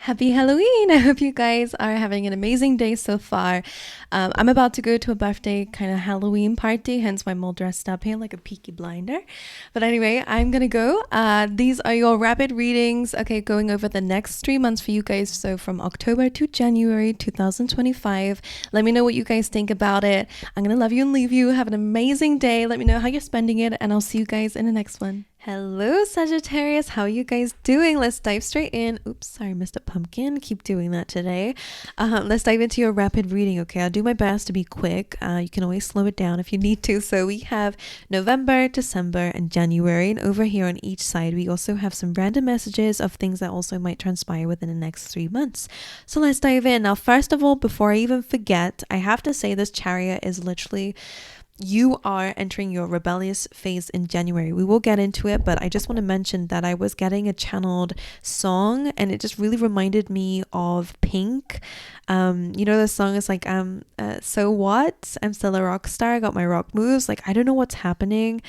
Happy Halloween! I hope you guys are having an amazing day so far. I'm about to go to a birthday kind of Halloween party, hence why I'm all dressed up here like a peaky blinder. But anyway, I'm gonna go. These are your rapid readings, okay, going over the next 3 months for you guys. So from October to January 2025. Let me know what you guys think about it. I'm gonna love you and leave you. Have an amazing day. Let me know how you're spending it, and I'll see you guys in the next one. Hello, Sagittarius. How are you guys doing? Let's dive straight in. Oops, sorry, Mr. Pumpkin. Keep doing that today. Let's dive into your rapid reading, okay? I'll do my best to be quick. You can always slow it down if you need to. So we have November, December, and January. And over here on each side, we also have some random messages of things that also might transpire within the next 3 months. So let's dive in. Now, first of all, before I even forget, I have to say this chariot is literally... You are entering your rebellious phase in January. We will get into it, but I just want to mention that I was getting a channeled song and it just really reminded me of Pink. The song is like, so what? I'm still a rock star. I got my rock moves. Like, I don't know what's happening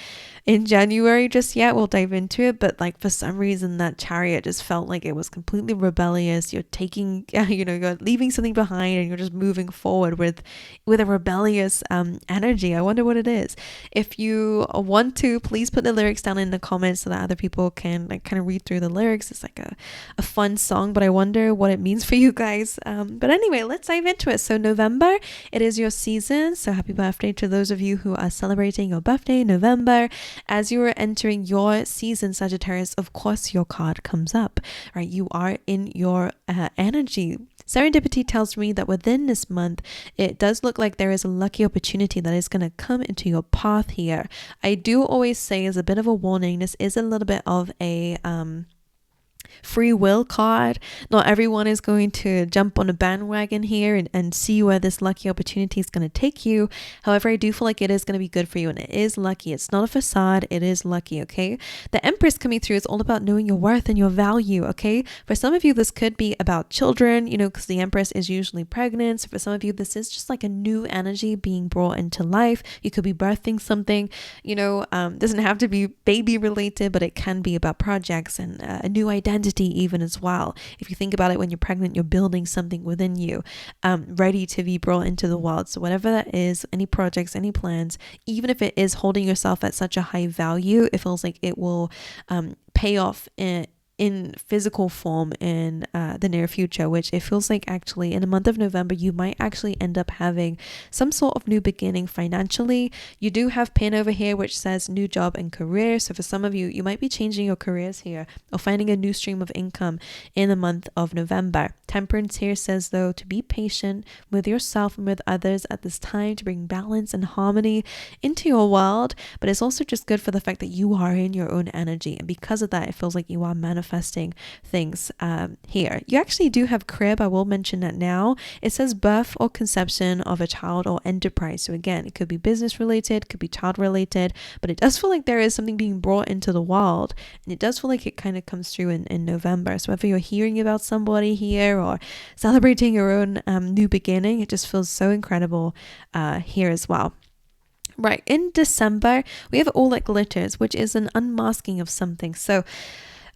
in January just yet. We'll dive into it. But like, for some reason, that chariot just felt like it was completely rebellious. You're taking, you're leaving something behind and you're just moving forward with a rebellious energy. I wonder what it is. If you want to, please put the lyrics down in the comments so that other people can like kind of read through the lyrics. It's like a fun song, but I wonder what it means for you guys. But anyway, let's dive into it. So November, it is your season. So happy birthday to those of you who are celebrating your birthday in November. As you are entering your season, Sagittarius, of course your card comes up, right? You are in your energy. Serendipity tells me that within this month, it does look like there is a lucky opportunity that is going to come into your path here. I do always say, as a bit of a warning, this is a little bit of a free will card. Not everyone is going to jump on a bandwagon here and see where this lucky opportunity is going to take you. However, I do feel like it is going to be good for you, and it is lucky. It's not a facade. It is lucky, okay? The Empress coming through is all about knowing your worth and your value, okay? For some of you, this could be about children, because the Empress is usually pregnant. So for some of you, this is just like a new energy being brought into life. You could be birthing something, doesn't have to be baby related, but it can be about projects and a new identity even as well. If you think about it, when you're pregnant, you're building something within you, ready to be brought into the world. So whatever that is, any projects, any plans, even if it is holding yourself at such a high value, it feels like it will pay off in physical form in the near future, which it feels like actually in the month of November, you might actually end up having some sort of new beginning financially. You do have pin over here, which says new job and career. So for some of you, you might be changing your careers here or finding a new stream of income in the month of November. Temperance here says, though, to be patient with yourself and with others at this time to bring balance and harmony into your world. But it's also just good for the fact that you are in your own energy. And because of that, it feels like you are manifesting things here. You actually do have crib. I will mention that now. It says birth or conception of a child or enterprise. So again, it could be business related, could be child related, but it does feel like there is something being brought into the world, and it does feel like it kind of comes through in November. So whether you're hearing about somebody here or celebrating your own new beginning, it just feels so incredible here as well. Right, in December, we have all that glitters, which is an unmasking of something. So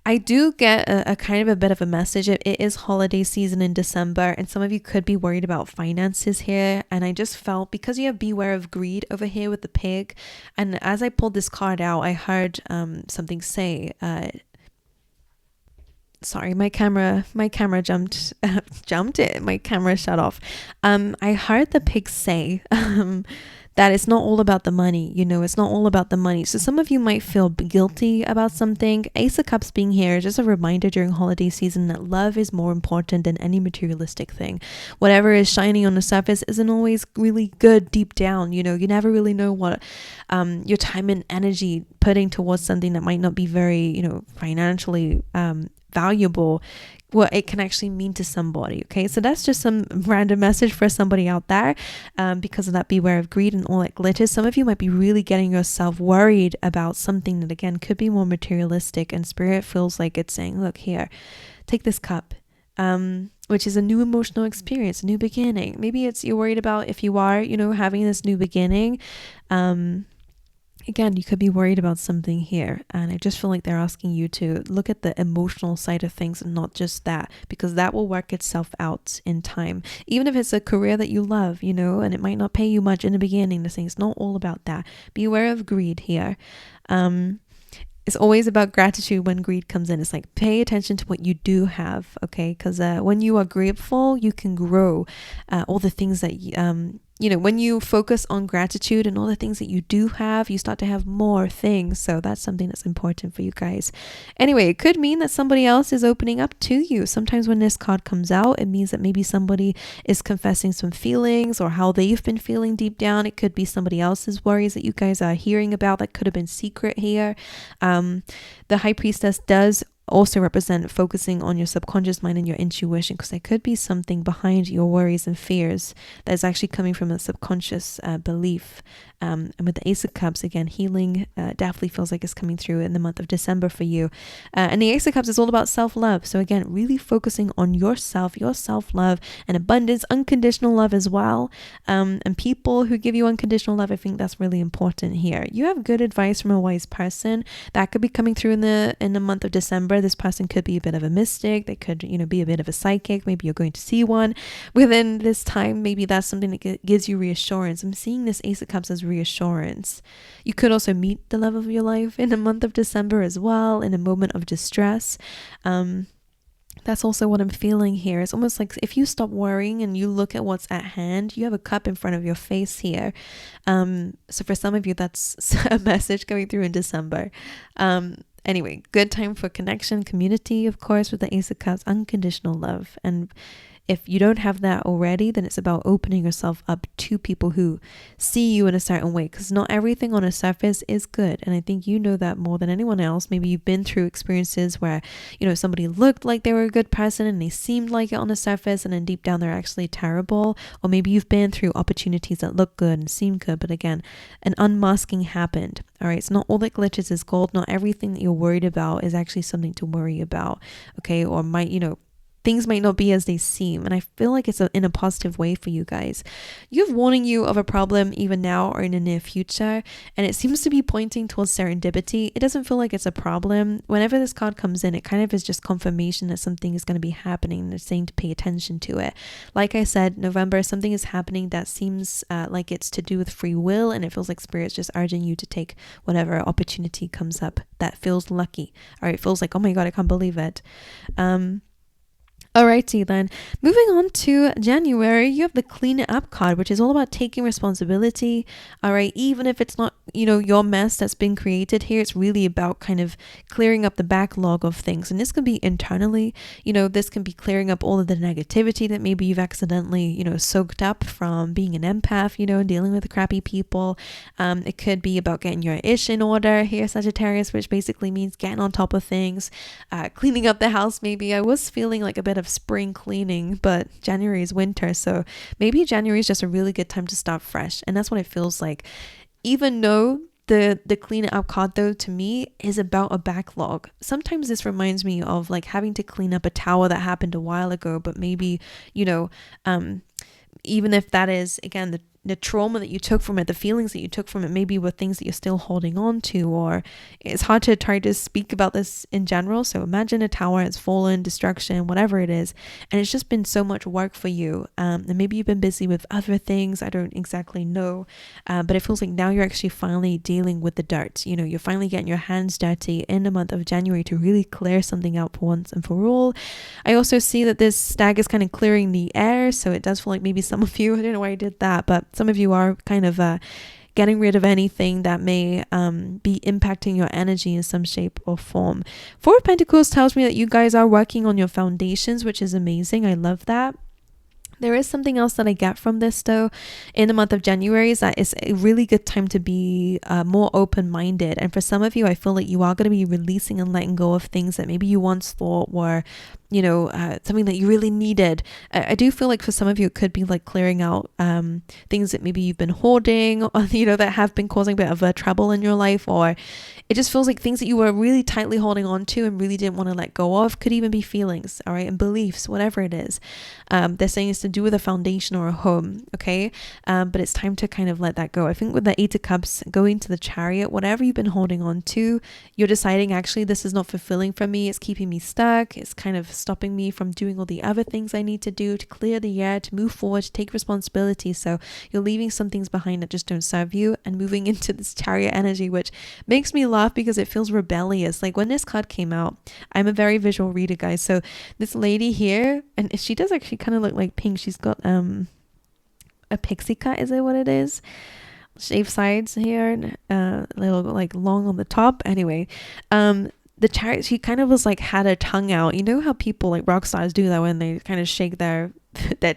I do get a kind of a bit of a message. It is holiday season in December, and some of you could be worried about finances here. And I just felt, because you have beware of greed over here with the pig, and as I pulled this card out, I heard something say, sorry, my camera jumped it. My camera shut off. I heard the pig say that it's not all about the money. It's not all about the money. So some of you might feel guilty about something. Ace of Cups being here is just a reminder during holiday season that love is more important than any materialistic thing. Whatever is shining on the surface isn't always really good deep down. You never really know what your time and energy putting towards something that might not be very, financially valuable, what it can actually mean to somebody. Okay, so that's just some random message for somebody out there. Because of that, beware of greed and all that glitters. Some of you might be really getting yourself worried about something that again could be more materialistic, and spirit feels like it's saying, look here, take this cup, which is a new emotional experience, a new beginning. Maybe it's you're worried about, if you are having this new beginning, Again, you could be worried about something here, and I just feel like they're asking you to look at the emotional side of things and not just that, because that will work itself out in time. Even if it's a career that you love, you know, and it might not pay you much in the beginning, the thing, it's not all about that. Be aware of greed here. It's always about gratitude when greed comes in. It's like, pay attention to what you do have, okay? Because when you are grateful, you can grow all the things that you know, when you focus on gratitude and all the things that you do have, you start to have more things. So that's something that's important for you guys. Anyway, it could mean that somebody else is opening up to you. Sometimes when this card comes out, it means that maybe somebody is confessing some feelings or how they've been feeling deep down. It could be somebody else's worries that you guys are hearing about that could have been secret here. The High Priestess does also represent focusing on your subconscious mind and your intuition, because there could be something behind your worries and fears that is actually coming from a subconscious belief. And with the Ace of Cups, again, healing definitely feels like it's coming through in the month of December for you. And the Ace of Cups is all about self-love. So again, really focusing on yourself, your self-love and abundance, unconditional love as well. And people who give you unconditional love, I think that's really important here. You have good advice from a wise person that could be coming through in the month of December. This person could be a bit of a mystic. They could, you know, be a bit of a psychic. Maybe you're going to see one within this time. Maybe that's something that gives you reassurance. I'm seeing this Ace of Cups as reassurance. You could also meet the love of your life in the month of December as well, in a moment of distress. That's also what I'm feeling here. It's almost like if you stop worrying and you look at what's at hand, you have a cup in front of your face here. So for some of you, that's a message coming through in December. Anyway, good time for connection, community, of course, with the Ace of Cups, unconditional love. And if you don't have that already, then it's about opening yourself up to people who see you in a certain way, because not everything on a surface is good. And I think you know that more than anyone else. Maybe you've been through experiences where, you know, somebody looked like they were a good person and they seemed like it on the surface, and then deep down they're actually terrible. Or maybe you've been through opportunities that look good and seem good, but again, an unmasking happened. All right, it's not all that glitters is gold. Not everything that you're worried about is actually something to worry about. Okay, or might, you know, things might not be as they seem. And I feel like it's in a positive way for you guys. You have warning you of a problem even now or in the near future. And it seems to be pointing towards serendipity. It doesn't feel like it's a problem. Whenever this card comes in, it kind of is just confirmation that something is going to be happening. They're saying to pay attention to it. Like I said, November, something is happening that seems like it's to do with free will. And it feels like Spirit's just urging you to take whatever opportunity comes up that feels lucky. Or it feels like, oh my God, I can't believe it. Alrighty then, moving on to January, you have the Clean It Up card, which is all about taking responsibility. Alright, even if it's not, you know, your mess that's been created here, it's really about kind of clearing up the backlog of things. And this can be internally, you know, this can be clearing up all of the negativity that maybe you've accidentally, you know, soaked up from being an empath, you know, dealing with crappy people. It could be about getting your ish in order here, Sagittarius, which basically means getting on top of things, cleaning up the house. Maybe I was feeling like a bit of spring cleaning, but January is winter, so maybe January is just a really good time to start fresh. And that's what it feels like. Even though the Clean It Up card, though, to me is about a backlog. Sometimes this reminds me of like having to clean up a tower that happened a while ago, but maybe, you know, even if that is, again, the trauma that you took from it, the feelings that you took from it, maybe were things that you're still holding on to, or it's hard to try to speak about this in general. So imagine a tower has fallen, destruction, whatever it is, and it's just been so much work for you. And maybe you've been busy with other things. I don't exactly know, but it feels like now you're actually finally dealing with the dirt. You know, you're finally getting your hands dirty in the month of January to really clear something out for once and for all. I also see that this stag is kind of clearing the air, so it does feel like maybe some of you, I don't know why I did that, but some of you are kind of getting rid of anything that may be impacting your energy in some shape or form. Four of Pentacles tells me that you guys are working on your foundations, which is amazing. I love that. There is something else that I get from this, though, in the month of January, is that it's a really good time to be more open-minded. And for some of you, I feel like you are going to be releasing and letting go of things that maybe you once thought were, something that you really needed. I do feel like for some of you, it could be like clearing out things that maybe you've been hoarding, or, that have been causing a bit of trouble in your life, or it just feels like things that you were really tightly holding on to and really didn't want to let go of. Could even be feelings, all right, and beliefs, whatever it is. They're saying it's to do with a foundation or a home, okay? But it's time to kind of let that go. I think with the Eight of Cups going to the Chariot, whatever you've been holding on to, you're deciding actually this is not fulfilling for me. It's keeping me stuck. It's kind of stopping me from doing all the other things I need to do to clear the air, to move forward, to take responsibility. So you're leaving some things behind that just don't serve you and moving into this Chariot energy, which makes me laugh because it feels rebellious. Like when this card came out, I'm a very visual reader, guys. So this lady here, and she does actually kind of look like pink. She's got a pixie cut, is it what it is? Shaved sides here, a little like long on the top. Anyway, the Chariot, she kind of was like had her tongue out. You know how people like rock stars do that when they kind of shake their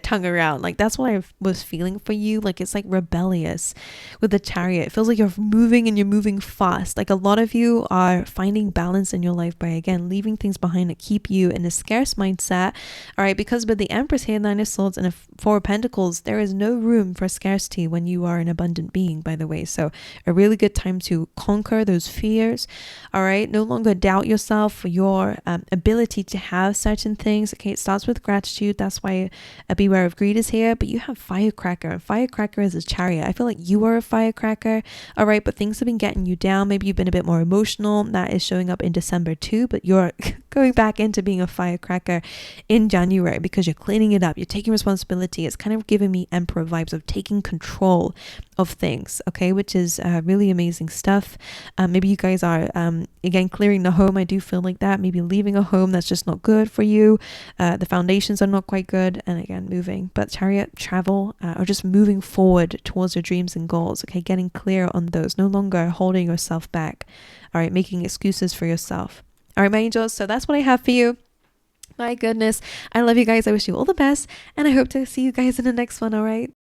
tongue around? Like that's what I was feeling for you. Like it's like rebellious with the Chariot. It feels like you're moving and you're moving fast. Like a lot of you are finding balance in your life by again leaving things behind that keep you in a scarce mindset. All right, because with the Empress here, Nine of Swords and a Four of Pentacles, there is no room for scarcity when you are an abundant being, by the way. So a really good time to conquer those fears. All right, no longer doubt yourself for your ability to have certain things. Okay, it starts with gratitude. That's why beware of greed is here. But you have Firecracker, and Firecracker is a Chariot. I feel like you are a firecracker. All right, but things have been getting you down. Maybe you've been a bit more emotional. That is showing up in December too, but you're going back into being a firecracker in January because you're cleaning it up. You're taking responsibility. It's kind of giving me Emperor vibes of taking control of things, okay, which is really amazing stuff. Maybe you guys are again clearing the home. I do feel like that. Maybe leaving a home that's just not good for you. The foundations are not quite good, and again moving. But Chariot, travel, or just moving forward towards your dreams and goals. Okay, getting clear on those, no longer holding yourself back. All right, making excuses for yourself. All right, my angels, so that's what I have for you. My goodness, I love you guys. I wish you all the best, and I hope to see you guys in the next one. All right.